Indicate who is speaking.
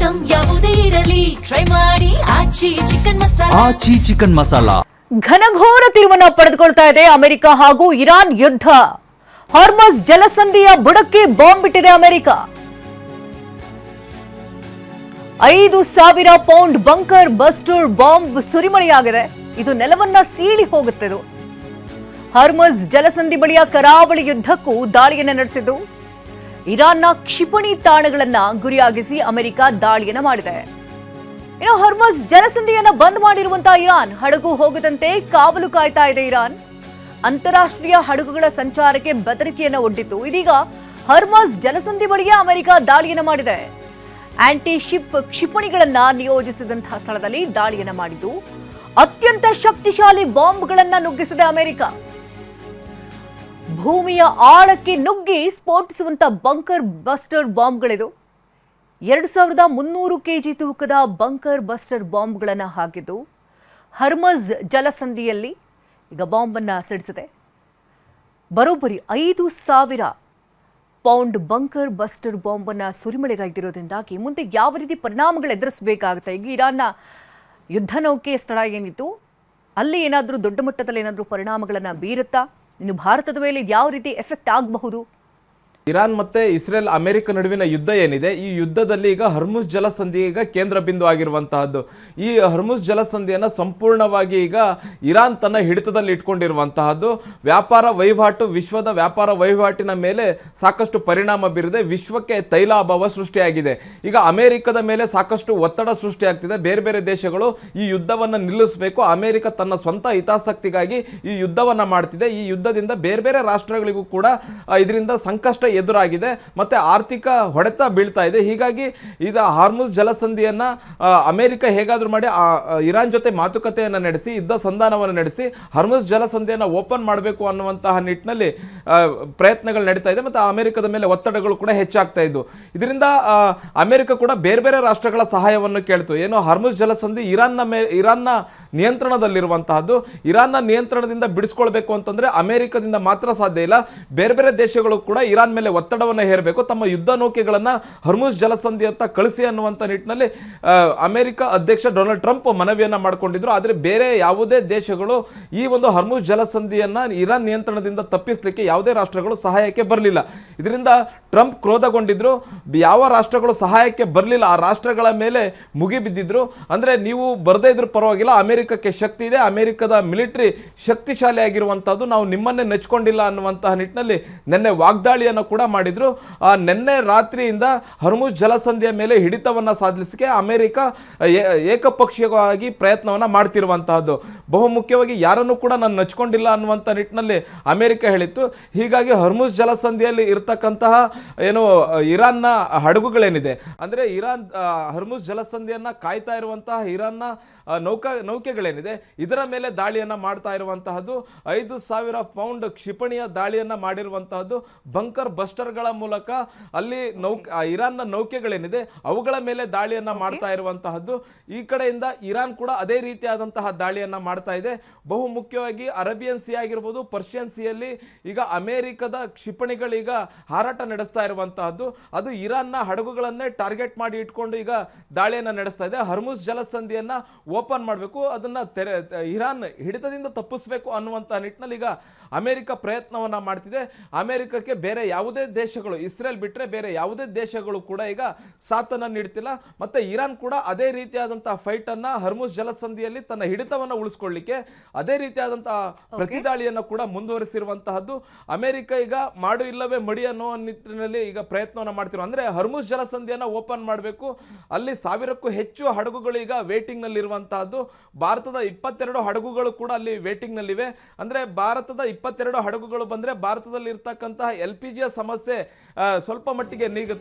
Speaker 1: Item ಯಾವುದೇ ಇರಲಿ try ಮಾಡಿ ಆಚಿ ಚಿಕನ್ ಮಸಾಲಾ.
Speaker 2: ಆಚಿ ಚಿಕನ್ ಮಸಾಲಾ
Speaker 3: ಘನಘೋರ ತಿರುವನ್ನ ಪಡೆದುಕೊಳ್ತಾ ಇದೆ ಅಮೆರಿಕ ಹಾಗೂ ಇರಾನ್ ಯುದ್ಧ. ಹಾರ್ಮಸ್ ಜಲಸಂಧಿಯ ಬುಡಕ್ಕೆ ಬಾಂಬ್ ಬಿಟ್ಟಿದೆ America. 5,000 pound bunker buster bomb ಸುರಿಮಳೆಯಾಗಿದೆ. ಇದು ನೆಲವನ್ನ ಸೀಳಿ ಹೋಗುತ್ತೆ. ಹಾರ್ಮಸ್ ಜಲಸಂಧಿ ಬಳಿಯ ಕರಾವಳಿ ಯುದ್ಧಕ್ಕೂ ದಾಳಿಯನ್ನು ನಡೆಸಿದ್ದು ಇರಾನ್ನ ಕ್ಷಿಪಣಿ ತಾಣಗಳನ್ನ ಗುರಿಯಾಗಿಸಿ ಅಮೆರಿಕ ದಾಳಿಯನ್ನು ಮಾಡಿದೆ. ಇನ್ನು ಹಾರ್ಮಸ್ ಜಲಸಂಧಿಯನ್ನ ಬಂದ್ ಮಾಡಿರುವಂತಹ ಇರಾನ್ ಹಡಗು ಹೋಗದಂತೆ ಕಾವಲು ಕಾಯ್ತಾ ಇದೆ. ಇರಾನ್ ಅಂತಾರಾಷ್ಟ್ರೀಯ ಹಡಗುಗಳ ಸಂಚಾರಕ್ಕೆ ಬೆದರಿಕೆಯನ್ನು ಒಡ್ಡಿತು. ಇದೀಗ ಹಾರ್ಮಸ್ ಜಲಸಂಧಿ ಬಳಿಗೆ ಅಮೆರಿಕ ದಾಳಿಯನ್ನು ಮಾಡಿದೆ. ಆಂಟಿ ಶಿಪ್ ಕ್ಷಿಪಣಿಗಳನ್ನ ನಿಯೋಜಿಸಿದಂತಹ ಸ್ಥಳದಲ್ಲಿ ದಾಳಿಯನ್ನು ಮಾಡಿದ್ದು ಅತ್ಯಂತ ಶಕ್ತಿಶಾಲಿ ಬಾಂಬ್ಗಳನ್ನ ನುಗ್ಗಿಸಿದೆ ಅಮೆರಿಕ. ಭೂಮಿಯ ಆಳಕ್ಕೆ ನುಗ್ಗಿ ಸ್ಫೋಟಿಸುವಂತ ಬಂಕರ್ ಬಸ್ಟರ್ ಬಾಂಬ್ಗಳಿದು. 2,300 ಕೆಜಿ ತೂಕದ ಬಂಕರ್ ಬಸ್ಟರ್ ಬಾಂಬ್ಗಳನ್ನು ಹಾಕಿದ್ದು ಹರ್ಮಜ್ ಜಲಸಂಧಿಯಲ್ಲಿ ಈಗ ಬಾಂಬನ್ನು ಸಿಡಿಸಿದೆ. ಬರೋಬ್ಬರಿ 5,000 ಪೌಂಡ್ ಬಂಕರ್ ಬಸ್ಟರ್ ಬಾಂಬನ್ನು ಸುರಿಮಳೆಗೈದಿರೋದ್ರಿಂದಾಗಿ ಮುಂದೆ ಯಾವ ರೀತಿ ಪರಿಣಾಮಗಳು ಎದುರಿಸಬೇಕಾಗುತ್ತೆ. ಈಗ ಇರಾನ್ನ ಯುದ್ಧ ನೌಕೆ ಸ್ಥಳ ಏನಿತ್ತು ಅಲ್ಲಿ ಏನಾದರೂ ದೊಡ್ಡ ಮಟ್ಟದಲ್ಲಿ ಏನಾದರೂ ಪರಿಣಾಮಗಳನ್ನು ಬೀರುತ್ತಾ? ಇನ್ನು ಭಾರತದ ಮೇಲೆ ಯಾವ ರೀತಿ ಎಫೆಕ್ಟ್ ಆಗಬಹುದು?
Speaker 4: ಇರಾನ್ ಮತ್ತೆ ಇಸ್ರೇಲ್ ಅಮೆರಿಕ ನಡುವಿನ ಯುದ್ಧ ಏನಿದೆ, ಈ ಯುದ್ಧದಲ್ಲಿ ಈಗ ಹರ್ಮುಜ್ ಜಲಸಂಧಿ ಈಗ ಕೇಂದ್ರ ಬಿಂದು ಆಗಿರುವಂತಹದ್ದು. ಈ ಹರ್ಮುಜ್ ಜಲಸಂಧಿಯನ್ನು ಸಂಪೂರ್ಣವಾಗಿ ಈಗ ಇರಾನ್ ತನ್ನ ಹಿಡಿತದಲ್ಲಿ ಇಟ್ಕೊಂಡಿರುವಂತಹದ್ದು. ವ್ಯಾಪಾರ ವಹಿವಾಟು, ವಿಶ್ವದ ವ್ಯಾಪಾರ ವಹಿವಾಟಿನ ಮೇಲೆ ಸಾಕಷ್ಟು ಪರಿಣಾಮ ಬೀರಿದೆ. ವಿಶ್ವಕ್ಕೆ ತೈಲ ಅಭಾವ ಸೃಷ್ಟಿಯಾಗಿದೆ. ಈಗ ಅಮೆರಿಕದ ಮೇಲೆ ಸಾಕಷ್ಟು ಒತ್ತಡ ಸೃಷ್ಟಿಯಾಗ್ತಿದೆ. ಬೇರೆ ಬೇರೆ ದೇಶಗಳು ಈ ಯುದ್ಧವನ್ನು ನಿಲ್ಲಿಸಬೇಕು, ಅಮೆರಿಕ ತನ್ನ ಸ್ವಂತ ಹಿತಾಸಕ್ತಿಗಾಗಿ ಈ ಯುದ್ಧವನ್ನು ಮಾಡ್ತಿದೆ. ಈ ಯುದ್ಧದಿಂದ ಬೇರೆ ಬೇರೆ ರಾಷ್ಟ್ರಗಳಿಗೂ ಕೂಡ ಇದರಿಂದ ಸಂಕಷ್ಟ ಎದುರಾಗಿದೆ, ಮತ್ತೆ ಆರ್ಥಿಕ ಹೊಡೆತ ಬೀಳ್ತಾ ಇದೆ. ಹೀಗಾಗಿ ಈಗ ಹಾರ್ಮುಜ್ ಜಲಸಂಧಿಯನ್ನ ಅಮೆರಿಕ ಹೇಗಾದ್ರೂ ಮಾಡಿ ಇರಾನ್ ಜೊತೆ ಮಾತುಕತೆಯನ್ನು ನಡೆಸಿ ಯುದ್ಧ ಸಂಧಾನವನ್ನು ನಡೆಸಿ ಹಾರ್ಮುಜ್ ಜಲಸಂಧಿಯನ್ನು ಓಪನ್ ಮಾಡಬೇಕು ಅನ್ನುವಂತಹ ನಿಟ್ಟಿನಲ್ಲಿ ಪ್ರಯತ್ನಗಳು ನಡೀತಾ ಇದೆ. ಮತ್ತು ಅಮೆರಿಕದ ಮೇಲೆ ಒತ್ತಡಗಳು ಕೂಡ ಹೆಚ್ಚಾಗ್ತಾ ಇದ್ದು, ಇದರಿಂದ ಅಮೆರಿಕ ಕೂಡ ಬೇರೆ ಬೇರೆ ರಾಷ್ಟ್ರಗಳ ಸಹಾಯವನ್ನು ಕೇಳ್ತು. ಏನು ಹಾರ್ಮುಜ್ ಜಲಸಂಧಿ ಇರಾನ್ನ ನಿಯಂತ್ರಣದಲ್ಲಿರುವಂತಹದ್ದು. ಇರಾನ್ನ ನಿಯಂತ್ರಣದಿಂದ ಬಿಡಿಸ್ಕೊಳ್ಬೇಕು ಅಂತಂದ್ರೆ ಅಮೆರಿಕದಿಂದ ಮಾತ್ರ ಸಾಧ್ಯ ಇಲ್ಲ. ಬೇರೆ ಬೇರೆ ದೇಶಗಳು ಕೂಡ ಇರಾನ್ ಮೇಲೆ ಒತ್ತಡವನ್ನು ಹೇರಬೇಕು, ತಮ್ಮ ಯುದ್ಧ ನೌಕೆಗಳನ್ನು ಹರ್ಮುಜ್ ಜಲಸಂಧಿಯತ್ತ ಕಳಿಸಿ ಅನ್ನುವಂಥ ನಿಟ್ಟಿನಲ್ಲಿ ಅಮೆರಿಕ ಅಧ್ಯಕ್ಷ ಡೊನಾಲ್ಡ್ ಟ್ರಂಪ್ ಮನವಿಯನ್ನು ಮಾಡಿಕೊಂಡಿದ್ರು. ಆದರೆ ಬೇರೆ ಯಾವುದೇ ದೇಶಗಳು ಈ ಒಂದು ಹರ್ಮುಜ್ ಜಲಸಂಧಿಯನ್ನು ಇರಾನ್ ನಿಯಂತ್ರಣದಿಂದ ತಪ್ಪಿಸಲಿಕ್ಕೆ ಯಾವುದೇ ರಾಷ್ಟ್ರಗಳು ಸಹಾಯಕ್ಕೆ ಬರಲಿಲ್ಲ. ಇದರಿಂದ ಟ್ರಂಪ್ ಕ್ರೋಧಗೊಂಡಿದ್ರು. ಯಾವ ರಾಷ್ಟ್ರಗಳು ಸಹಾಯಕ್ಕೆ ಬರಲಿಲ್ಲ ಆ ರಾಷ್ಟ್ರಗಳ ಮೇಲೆ ಮುಗಿಬಿದ್ದಿದ್ರು. ಅಂದರೆ ನೀವು ಬರದೇ ಇದ್ರೂ ಪರವಾಗಿಲ್ಲ, ಅಮೆರಿಕಕ್ಕೆ ಶಕ್ತಿ ಇದೆ, ಅಮೆರಿಕದ ಮಿಲಿಟರಿ ಶಕ್ತಿಶಾಲಿ ಆಗಿರುವಂಥದ್ದು, ನಾವು ನಿಮ್ಮನ್ನೇ ನೆಚ್ಕೊಂಡಿಲ್ಲ ಅನ್ನುವಂತಹ ನಿಟ್ಟಿನಲ್ಲಿ ನಿನ್ನೆ ವಾಗ್ದಾಳಿಯನ್ನು ಕೂಡ ಮಾಡಿದ್ರು. ನಿನ್ನೆ ರಾತ್ರಿಯಿಂದ ಹರ್ಮುಜ್ ಜಲಸಂಧಿಯ ಮೇಲೆ ಹಿಡಿತವನ್ನು ಸಾಧಿಸಲಿಕ್ಕೆ ಅಮೆರಿಕ ಏಕಪಕ್ಷೀಯವಾಗಿ ಪ್ರಯತ್ನವನ್ನು ಮಾಡ್ತಿರುವಂತಹದ್ದು. ಬಹುಮುಖ್ಯವಾಗಿ ಯಾರನ್ನು ಕೂಡ ನಾನು ನೆಚ್ಕೊಂಡಿಲ್ಲ ಅನ್ನುವಂಥ ನಿಟ್ಟಿನಲ್ಲಿ ಅಮೆರಿಕ ಹೇಳಿತ್ತು. ಹೀಗಾಗಿ ಹರ್ಮುಜ್ ಜಲಸಂಧಿಯಲ್ಲಿ ಇರತಕ್ಕಂತಹ ಏನು ಇರಾನ್ನ ಹಡಗುಗಳೇನಿದೆ, ಅಂದರೆ ಇರಾನ್ ಹರ್ಮುಜ್ ಜಲಸಂಧಿಯನ್ನು ಕಾಯ್ತಾ ಇರುವಂತಹ ಇರಾನ್ನ ನೌಕೆಗಳೇನಿದೆ ಇದರ ಮೇಲೆ ದಾಳಿಯನ್ನು ಮಾಡ್ತಾ ಇರುವಂತಹದ್ದು. 5,000 ಪೌಂಡ್ ಕ್ಷಿಪಣಿಯ ದಾಳಿಯನ್ನು ಮಾಡಿರುವಂತಹದ್ದು. ಬಂಕರ್ ಬಸ್ಟರ್ಗಳ ಮೂಲಕ ಅಲ್ಲಿ ಇರಾನ್ನ ನೌಕೆಗಳೇನಿದೆ ಅವುಗಳ ಮೇಲೆ ದಾಳಿಯನ್ನು ಮಾಡ್ತಾ ಇರುವಂತಹದ್ದು. ಈ ಕಡೆಯಿಂದ ಇರಾನ್ ಕೂಡ ಅದೇ ರೀತಿಯಾದಂತಹ ದಾಳಿಯನ್ನು ಮಾಡ್ತಾ ಇದೆ. ಬಹುಮುಖ್ಯವಾಗಿ ಅರೇಬಿಯನ್ ಸಿ ಆಗಿರ್ಬೋದು, ಪರ್ಷಿಯನ್ ಸಿಯಲ್ಲಿ ಈಗ ಅಮೆರಿಕದ ಕ್ಷಿಪಣಿಗಳೀಗ ಹಾರಾಟ ನಡೆಸ್ತಾ ಇರುವಂತಹದ್ದು. ಅದು ಇರಾನ್ನ ಹಡಗುಗಳನ್ನೇ ಟಾರ್ಗೆಟ್ ಮಾಡಿ ಇಟ್ಕೊಂಡು ಈಗ ದಾಳಿಯನ್ನು ನಡೆಸ್ತಾ ಇದೆ. ಹರ್ಮುಜ್ ಜಲಸಂಧಿಯನ್ನ ಓಪನ್ ಮಾಡಬೇಕು, ಅದನ್ನ ಇರಾನ್ ಹಿಡಿತದಿಂದ ತಪ್ಪಿಸಬೇಕು ಅನ್ನುವಂಥ ನಿಟ್ಟಿನಲ್ಲಿ ಈಗ ಅಮೆರಿಕ ಪ್ರಯತ್ನವನ್ನ ಮಾಡ್ತಿದೆ. ಅಮೆರಿಕಕ್ಕೆ ಬೇರೆ ಯಾವುದೇ ದೇಶಗಳು, ಇಸ್ರೇಲ್ ಬಿಟ್ಟರೆ ಬೇರೆ ಯಾವುದೇ ದೇಶಗಳು ಕೂಡ ಈಗ ಸಾಥನ್ನು ನೀಡ್ತಿಲ್ಲ. ಮತ್ತೆ ಇರಾನ್ ಕೂಡ ಅದೇ ರೀತಿಯಾದಂತಹ ಫೈಟ್ ಅನ್ನ ಹರ್ಮುಜ್ ಜಲಸಂಧಿಯಲ್ಲಿ ತನ್ನ ಹಿಡಿತವನ್ನು ಉಳಿಸ್ಕೊಳ್ಳಿಕ್ಕೆ ಅದೇ ರೀತಿಯಾದಂತಹ ಪ್ರತಿದಾಳಿಯನ್ನು ಕೂಡ ಮುಂದುವರಿಸಿರುವಂತಹದ್ದು. ಅಮೆರಿಕ ಈಗ ಮಾಡು ಇಲ್ಲವೇ ಮಡಿ ಅನ್ನೋ ನಿಟ್ಟಿನಲ್ಲಿ ಈಗ ಪ್ರಯತ್ನವನ್ನು ಮಾಡ್ತಿರೋ, ಅಂದ್ರೆ ಹರ್ಮುಜ್ ಜಲಸಂಧಿಯನ್ನ ಓಪನ್ ಮಾಡಬೇಕು. ಅಲ್ಲಿ 1,000ಕ್ಕೂ ಹೆಚ್ಚು ಹಡಗುಗಳು ಈಗ ವೇಟಿಂಗ್ ನಲ್ಲಿ ಇರುವಂತಹದ್ದು. ಭಾರತದ 22 ಹಡಗುಗಳು ಕೂಡ ಅಲ್ಲಿ ವೇಟಿಂಗ್ ನಲ್ಲಿವೆ. ಅಂದ್ರೆ ಭಾರತದ 22 ಹಡಗುಗಳು ಬಂದ್ರೆ ಭಾರತದಲ್ಲಿ ಇರ್ತಕ್ಕಂತಹ LPG ಸಮಸ್ಯೆ ಸ್ವಲ್ಪ ಮಟ್ಟಿಗೆ ನೀಗುತ್ತೆ.